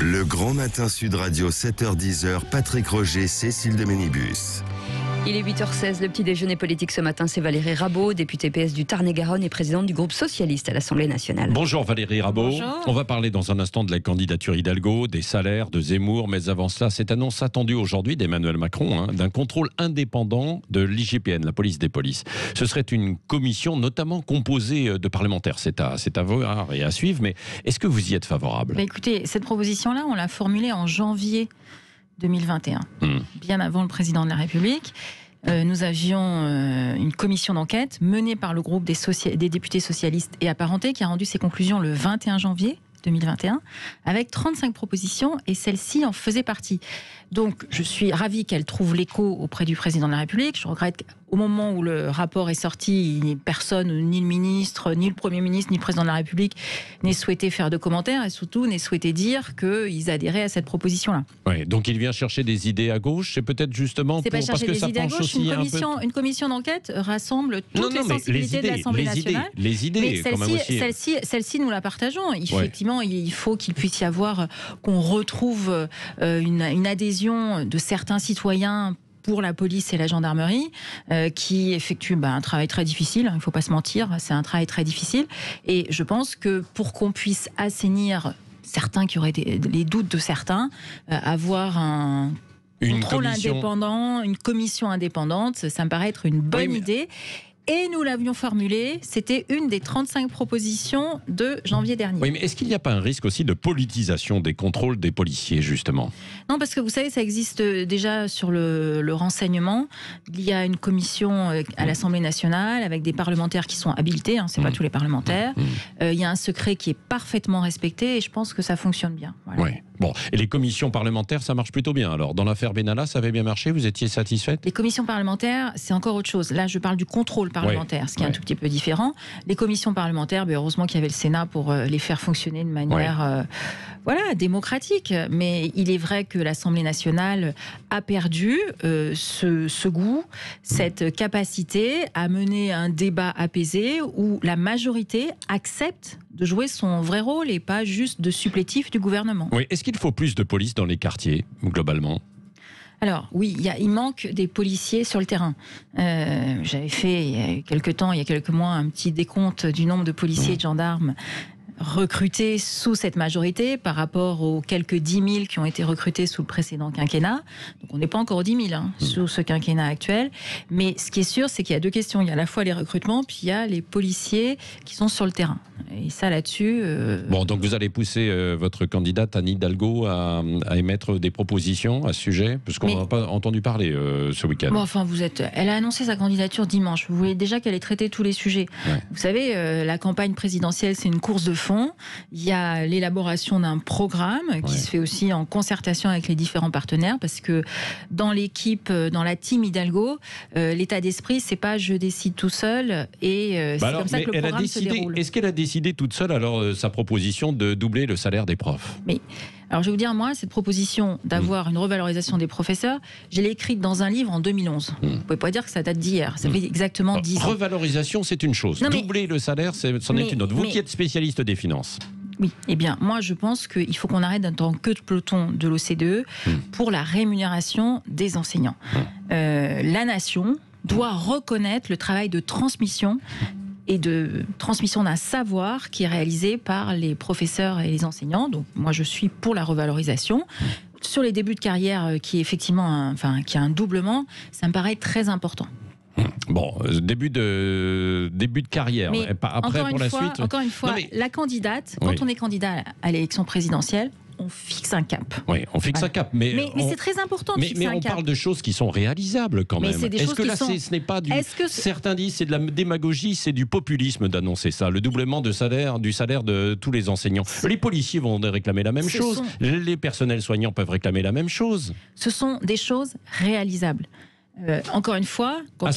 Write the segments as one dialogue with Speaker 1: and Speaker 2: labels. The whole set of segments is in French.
Speaker 1: Le Grand Matin Sud Radio, 7h-10h, Patrick Roger, Cécile de Ménibus.
Speaker 2: Il est 8h16, le petit déjeuner politique ce matin, c'est Valérie Rabault, députée PS du Tarn-et-Garonne et présidente du groupe socialiste à l'Assemblée nationale.
Speaker 3: Bonjour Valérie Rabault.
Speaker 2: Bonjour.
Speaker 3: On va parler dans un instant de la candidature Hidalgo, des salaires, de Zemmour, mais avant cela, cette annonce attendue aujourd'hui d'Emmanuel Macron, d'un contrôle indépendant de l'IGPN, la police des polices. Ce serait une commission notamment composée de parlementaires. C'est à voir et à suivre, mais est-ce que vous y êtes favorable ?
Speaker 4: Écoutez, cette proposition-là, on l'a formulée en janvier 2021, bien avant le président de la République. Nous avions une commission d'enquête menée par le groupe des députés socialistes et apparentés qui a rendu ses conclusions le 21 janvier 2021 avec 35 propositions et celle-ci en faisait partie. Donc je suis ravie qu'elle trouve l'écho auprès du président de la République. Je regrette qu'au moment où le rapport est sorti, personne, ni le ministre, ni le Premier ministre, ni le président de la République n'ait souhaité faire de commentaires et surtout n'ait souhaité dire qu'ils adhéraient à cette proposition-là.
Speaker 3: Ouais, donc il vient chercher des idées à gauche, c'est peut-être justement
Speaker 4: c'est pas
Speaker 3: parce que ça penche aussi
Speaker 4: une commission d'enquête rassemble toutes les sensibilités de l'Assemblée nationale.
Speaker 3: Les idées,
Speaker 4: mais
Speaker 3: quand même aussi.
Speaker 4: Celle-ci, nous la partageons. Effectivement, il faut qu'il puisse y avoir, qu'on retrouve une adhésion de certains citoyens pour la police et la gendarmerie, qui effectuent un travail très difficile, il ne faut pas se mentir, c'est un travail très difficile. Et je pense que pour qu'on puisse assainir certains qui auraient les doutes de certains, avoir un contrôle indépendant, une commission indépendante, ça me paraît être une bonne idée. Et nous l'avions formulée, c'était une des 35 propositions de janvier dernier.
Speaker 3: Oui, mais est-ce qu'il n'y a pas un risque aussi de politisation des contrôles des policiers, justement ?
Speaker 4: Non, parce que vous savez, ça existe déjà sur le renseignement. Il y a une commission à l'Assemblée nationale avec des parlementaires qui sont habilités, c'est pas tous les parlementaires. Il y a un secret qui est parfaitement respecté et je pense que ça fonctionne bien. Voilà.
Speaker 3: Oui. Bon, et les commissions parlementaires, ça marche plutôt bien. Alors, dans l'affaire Benalla, ça avait bien marché, vous étiez satisfaite ?
Speaker 4: Les commissions parlementaires, c'est encore autre chose. Là, je parle du contrôle parlementaire, ce qui est un tout petit peu différent. Les commissions parlementaires, heureusement qu'il y avait le Sénat pour les faire fonctionner de manière démocratique. Mais il est vrai que l'Assemblée nationale a perdu ce goût, cette capacité à mener un débat apaisé où la majorité accepte de jouer son vrai rôle et pas juste de supplétif du gouvernement.
Speaker 3: Oui. Est-ce qu'il faut plus de police dans les quartiers, globalement ?
Speaker 4: Alors oui, il manque des policiers sur le terrain. J'avais fait il y a quelques mois, un petit décompte du nombre de policiers et de gendarmes recrutés sous cette majorité par rapport aux quelques 10 000 qui ont été recrutés sous le précédent quinquennat. Donc on n'est pas encore aux 10 000 sous ce quinquennat actuel. Mais ce qui est sûr, c'est qu'il y a deux questions. Il y a à la fois les recrutements, puis il y a les policiers qui sont sur le terrain. Et ça, là-dessus...
Speaker 3: Bon, donc vous allez pousser votre candidate Anne Hidalgo à émettre des propositions à ce sujet, parce qu'on n'a pas entendu parler ce week-end.
Speaker 4: Bon, enfin, elle a annoncé sa candidature dimanche. Vous voyez déjà qu'elle ait traité tous les sujets. Ouais. Vous savez, la campagne présidentielle, c'est une course de fond. Il y a l'élaboration d'un programme qui se fait aussi en concertation avec les différents partenaires, parce que dans l'équipe, dans la team Hidalgo, l'état d'esprit, c'est pas je décide tout seul et c'est comme ça que le programme se déroule.
Speaker 3: Est-ce qu'elle a décidé toute seule alors sa proposition de doubler le salaire des profs ?
Speaker 4: Alors je vais vous dire, moi, cette proposition d'avoir une revalorisation des professeurs, je l'ai écrite dans un livre en 2011. Vous ne pouvez pas dire que ça date d'hier, ça fait exactement 10 ans.
Speaker 3: Revalorisation, c'est une chose. Doubler le salaire, c'en est une autre. Vous qui êtes spécialiste des finances.
Speaker 4: Oui, eh bien, moi, je pense qu'il faut qu'on arrête d'être en queue de peloton de l'OCDE pour la rémunération des enseignants. La nation doit reconnaître le travail de transmission et de transmission d'un savoir qui est réalisé par les professeurs et les enseignants. Donc moi, je suis pour la revalorisation. Sur les débuts de carrière, qui est effectivement qui a un doublement, ça me paraît très important.
Speaker 3: Bon, début de carrière.
Speaker 4: Mais
Speaker 3: après, pour la suite.
Speaker 4: Encore une fois, la candidate, quand on est candidat à l'élection présidentielle, on fixe un cap.
Speaker 3: Oui, on fixe un cap. Mais
Speaker 4: c'est très important de fixer un cap.
Speaker 3: Mais on parle de choses qui sont réalisables quand même.
Speaker 4: Est-ce que là,
Speaker 3: ce n'est pas du... Certains disent c'est de la démagogie, c'est du populisme d'annoncer ça. Le doublement du salaire de tous les enseignants. Les policiers vont réclamer la même chose. Les personnels soignants peuvent réclamer la même chose.
Speaker 4: Ce sont des choses réalisables. Encore une fois, quand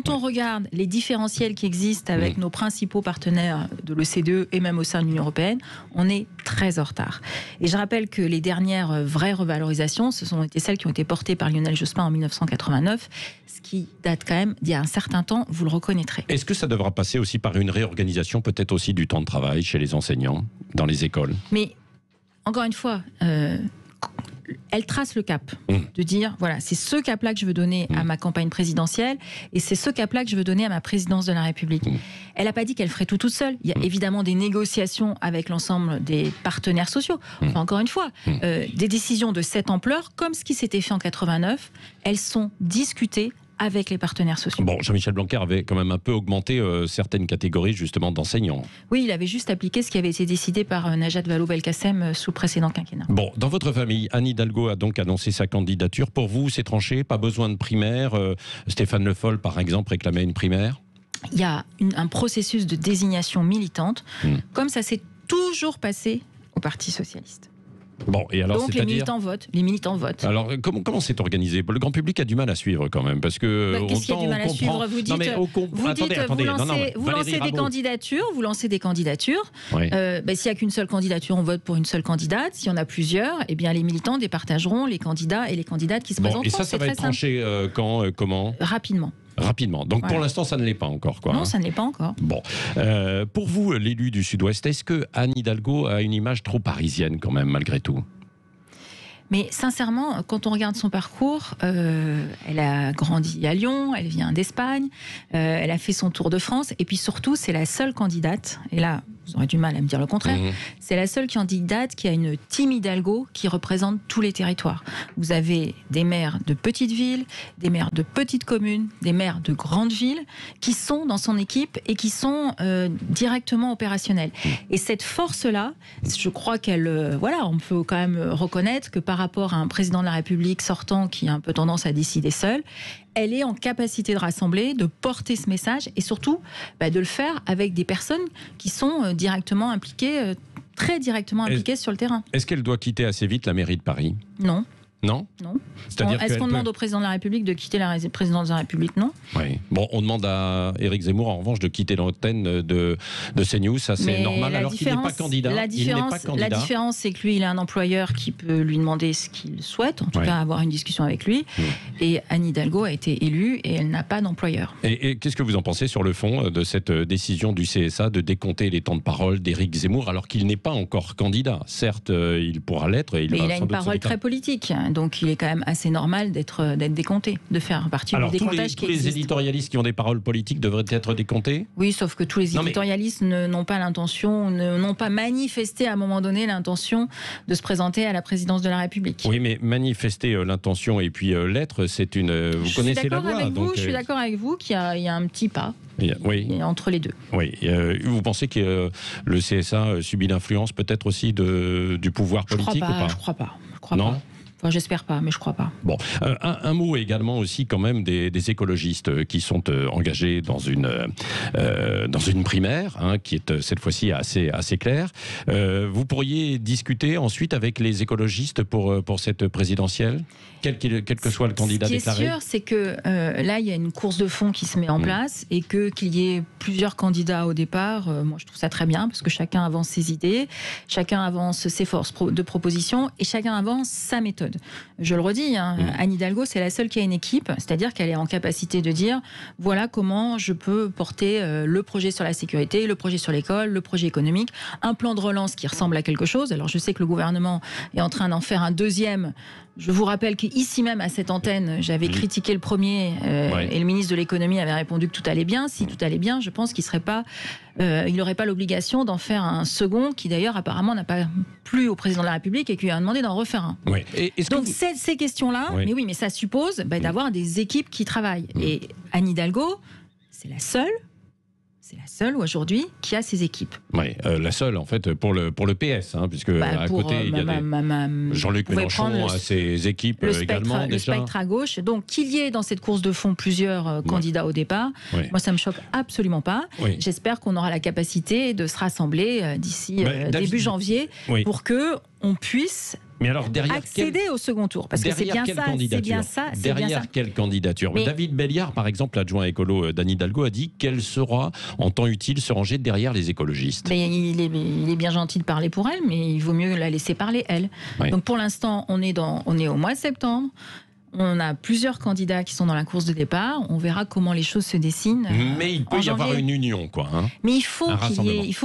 Speaker 4: on regarde les différentiels qui existent avec nos principaux partenaires de l'OCDE et même au sein de l'Union européenne, on est très en retard. Et je rappelle que les dernières vraies revalorisations, ce sont été celles qui ont été portées par Lionel Jospin en 1989, ce qui date quand même d'il y a un certain temps, vous le reconnaîtrez.
Speaker 3: Est-ce que ça devra passer aussi par une réorganisation, peut-être aussi du temps de travail chez les enseignants, dans les écoles ?
Speaker 4: Mais encore une fois, elle trace le cap, de dire, voilà, c'est ce cap-là que je veux donner à ma campagne présidentielle et c'est ce cap-là que je veux donner à ma présidence de la République. Elle n'a pas dit qu'elle ferait tout toute seule. Il y a évidemment des négociations avec l'ensemble des partenaires sociaux. Enfin, encore une fois, des décisions de cette ampleur, comme ce qui s'était fait en 89, elles sont discutées avec les partenaires sociaux.
Speaker 3: Bon, Jean-Michel Blanquer avait quand même un peu augmenté certaines catégories justement d'enseignants.
Speaker 4: Oui, il avait juste appliqué ce qui avait été décidé par Najat Vallaud-Belkacem sous le précédent quinquennat.
Speaker 3: Bon, dans votre famille, Anne Hidalgo a donc annoncé sa candidature. Pour vous, c'est tranché, pas besoin de primaire. Stéphane Le Foll, par exemple, réclamait une primaire.
Speaker 4: Il y a un processus de désignation militante, comme ça s'est toujours passé au Parti socialiste.
Speaker 3: Bon, et alors,
Speaker 4: donc les militants votent.
Speaker 3: Alors comment c'est organisé? Le grand public a du mal à suivre quand même, parce que
Speaker 4: qu'est-ce qu'il y a du mal à suivre? Vous dites, vous lancez des candidatures.
Speaker 3: Oui.
Speaker 4: S'il n'y a qu'une seule candidature, on vote pour une seule candidate. S'il y en a plusieurs, eh bien les militants départageront les candidats et les candidates qui se présenteront.
Speaker 3: Et ça va être tranché quand, comment? Rapidement. Donc pour l'instant, ça ne l'est pas encore, quoi.
Speaker 4: Non, ça ne l'est pas encore.
Speaker 3: Bon. Pour vous, l'élu du Sud-Ouest, est-ce que Anne Hidalgo a une image trop parisienne quand même, malgré tout?
Speaker 4: Mais sincèrement, quand on regarde son parcours, elle a grandi à Lyon, elle vient d'Espagne, elle a fait son tour de France, et puis surtout, c'est la seule candidate, et là, vous aurez du mal à me dire le contraire, c'est la seule candidate qui a une team Hidalgo qui représente tous les territoires. Vous avez des maires de petites villes, des maires de petites communes, des maires de grandes villes qui sont dans son équipe et qui sont directement opérationnels. Et cette force-là, je crois qu'elle, on peut quand même reconnaître que par rapport à un président de la République sortant qui a un peu tendance à décider seul, elle est en capacité de rassembler, de porter ce message et surtout de le faire avec des personnes qui sont directement impliquées, très directement impliquées sur le terrain.
Speaker 3: Est-ce qu'elle doit quitter assez vite la mairie de Paris?
Speaker 4: Non.
Speaker 3: Non.
Speaker 4: Est-ce qu'on demande au président de la République de quitter la présidence de la République? Non.
Speaker 3: Oui. Bon, on demande à Éric Zemmour, en revanche, de quitter l'antenne de CNews. Ça, c'est normal, alors qu'il n'est pas candidat.
Speaker 4: La différence, c'est que lui, il a un employeur qui peut lui demander ce qu'il souhaite, en tout cas avoir une discussion avec lui. Et Anne Hidalgo a été élue et elle n'a pas d'employeur.
Speaker 3: Et qu'est-ce que vous en pensez sur le fond de cette décision du CSA de décompter les temps de parole d'Éric Zemmour, alors qu'il n'est pas encore candidat? Certes, il pourra l'être. Mais
Speaker 4: il a une parole très politique. Donc il est quand même assez normal d'être décompté, de faire partie du décomptage qui existe.
Speaker 3: Tous les éditorialistes qui ont des paroles politiques devraient être décomptés?
Speaker 4: Oui, sauf que tous les éditorialistes n'ont pas l'intention, n'ont pas manifesté à un moment donné l'intention de se présenter à la présidence de la République.
Speaker 3: Oui, mais manifester l'intention et puis l'être, c'est une... Vous connaissez la loi.
Speaker 4: Je suis d'accord avec vous qu'il y a un petit pas. Entre les deux.
Speaker 3: Oui. Vous pensez que le CSA subit l'influence peut-être aussi du pouvoir politique ou pas?
Speaker 4: Je crois pas.
Speaker 3: Non.
Speaker 4: Enfin, j'espère pas, mais je crois pas.
Speaker 3: Bon, un mot également aussi quand même des écologistes qui sont engagés dans une primaire, qui est cette fois-ci assez claire. Vous pourriez discuter ensuite avec les écologistes pour cette présidentielle, quel que soit le candidat déclaré.
Speaker 4: Ce qui est sûr, c'est que là, il y a une course de fond qui se met en place et qu'il y ait plusieurs candidats au départ. Moi, je trouve ça très bien parce que chacun avance ses idées, chacun avance ses forces de proposition et chacun avance sa méthode. Je le redis, Anne Hidalgo, c'est la seule qui a une équipe, c'est-à-dire qu'elle est en capacité de dire voilà comment je peux porter le projet sur la sécurité, le projet sur l'école, le projet économique, un plan de relance qui ressemble à quelque chose. Alors je sais que le gouvernement est en train d'en faire un deuxième. Je vous rappelle qu'ici même à cette antenne, j'avais critiqué le premier et le ministre de l'économie avait répondu que tout allait bien. Si tout allait bien, je pense qu'il n'aurait pas l'obligation d'en faire un second qui d'ailleurs apparemment n'a pas plu au président de la République et qui lui a demandé d'en refaire un.
Speaker 3: Oui.
Speaker 4: Donc ces questions-là, mais ça suppose d'avoir des équipes qui travaillent. Et Anne Hidalgo, c'est la seule aujourd'hui qui a ses équipes.
Speaker 3: Oui, la seule en fait pour le PS, puisque à côté il y a Jean-Luc Mélenchon a ses équipes également.
Speaker 4: Le spectre à gauche. Donc qu'il y ait dans cette course de fond plusieurs candidats au départ, moi ça me choque absolument pas. J'espère qu'on aura la capacité de se rassembler d'ici début janvier pour que on puisse accéder au second tour. Parce que c'est bien ça.
Speaker 3: Derrière quelle candidature? David Béliard, par exemple, l'adjoint écolo d'Anne Hidalgo, a dit qu'elle sera, en temps utile, se ranger derrière les écologistes.
Speaker 4: Mais il est bien gentil de parler pour elle, mais il vaut mieux la laisser parler, elle. Donc pour l'instant, on est au mois de septembre. On a plusieurs candidats qui sont dans la course de départ. On verra comment les choses se dessinent.
Speaker 3: Mais il peut y avoir une union, quoi. Hein.
Speaker 4: Mais il faut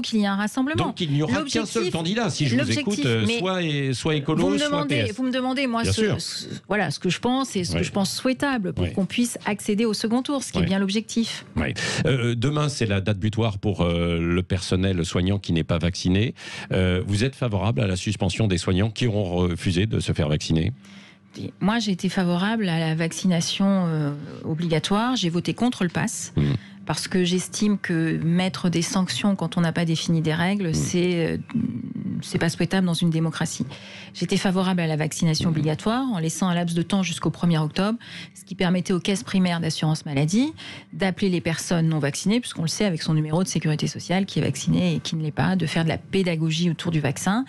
Speaker 4: qu'il y ait un rassemblement.
Speaker 3: Donc il n'y aura qu'un seul candidat, si je vous écoute, soit écolo, soit PS.
Speaker 4: Vous me demandez, moi, ce que je pense et ce que je pense souhaitable pour qu'on puisse accéder au second tour, ce qui est bien l'objectif.
Speaker 3: Oui. Demain, c'est la date butoir pour le personnel soignant qui n'est pas vacciné. Vous êtes favorable à la suspension des soignants qui auront refusé de se faire vacciner ?
Speaker 4: Moi, j'ai été favorable à la vaccination obligatoire. J'ai voté contre le pass. Parce que j'estime que mettre des sanctions quand on n'a pas défini des règles, c'est pas souhaitable dans une démocratie. J'étais favorable à la vaccination obligatoire en laissant un laps de temps jusqu'au 1er octobre, ce qui permettait aux caisses primaires d'assurance maladie d'appeler les personnes non vaccinées, puisqu'on le sait avec son numéro de sécurité sociale, qui est vacciné et qui ne l'est pas, de faire de la pédagogie autour du vaccin,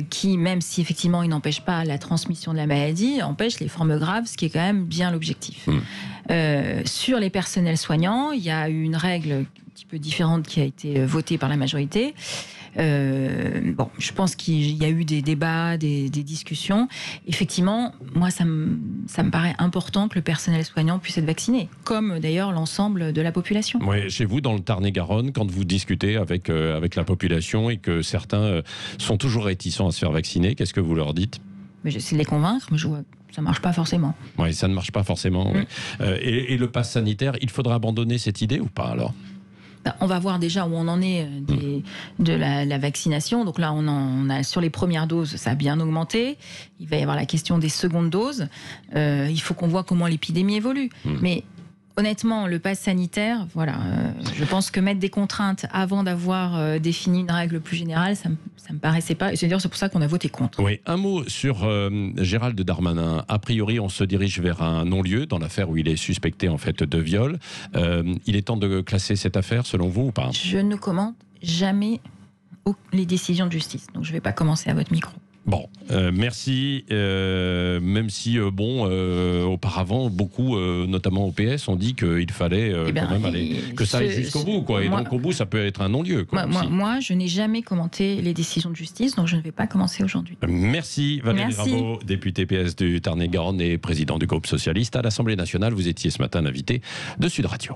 Speaker 4: qui, même si effectivement il n'empêche pas la transmission de la maladie, empêche les formes graves, ce qui est quand même bien l'objectif. Sur les personnels soignants, il y a eu une règle un petit peu différente qui a été votée par la majorité. Je pense qu'il y a eu des débats, des discussions. Effectivement, moi, ça me paraît important que le personnel soignant puisse être vacciné, comme d'ailleurs l'ensemble de la population.
Speaker 3: Oui, chez vous, dans le Tarn-et-Garonne, quand vous discutez avec la population et que certains sont toujours réticents à se faire vacciner, qu'est-ce que vous leur dites ?
Speaker 4: J'essaie de les convaincre, mais je vois que ça ne marche pas forcément.
Speaker 3: Oui, ça ne marche pas forcément. Oui. Et le pass sanitaire, il faudra abandonner cette idée ou pas alors ?
Speaker 4: On va voir déjà où on en est de la vaccination. Donc là, on a sur les premières doses, ça a bien augmenté. Il va y avoir la question des secondes doses. Il faut qu'on voit comment l'épidémie évolue. Mais honnêtement, le pass sanitaire, je pense que mettre des contraintes avant d'avoir défini une règle plus générale, ça me paraissait pas. Et c'est pour ça qu'on a voté contre.
Speaker 3: Oui, un mot sur Gérald Darmanin. A priori, on se dirige vers un non-lieu dans l'affaire où il est suspecté en fait de viol. Il est temps de classer cette affaire, selon vous, ou pas ?
Speaker 4: Je ne commente jamais les décisions de justice, donc je ne vais pas commencer à votre micro.
Speaker 3: Bon, merci. Même si, auparavant, beaucoup, notamment au PS, ont dit qu'il fallait quand même aller, que ça aille jusqu'au bout, quoi. Et donc, au bout, ça peut être un non-lieu, quoi.
Speaker 4: Moi, je n'ai jamais commenté les décisions de justice, donc je ne vais pas commencer aujourd'hui.
Speaker 3: Merci Valérie Rabault, députée PS du Tarn-et-Garonne et président du groupe socialiste à l'Assemblée nationale. Vous étiez ce matin l'invité de Sud Radio.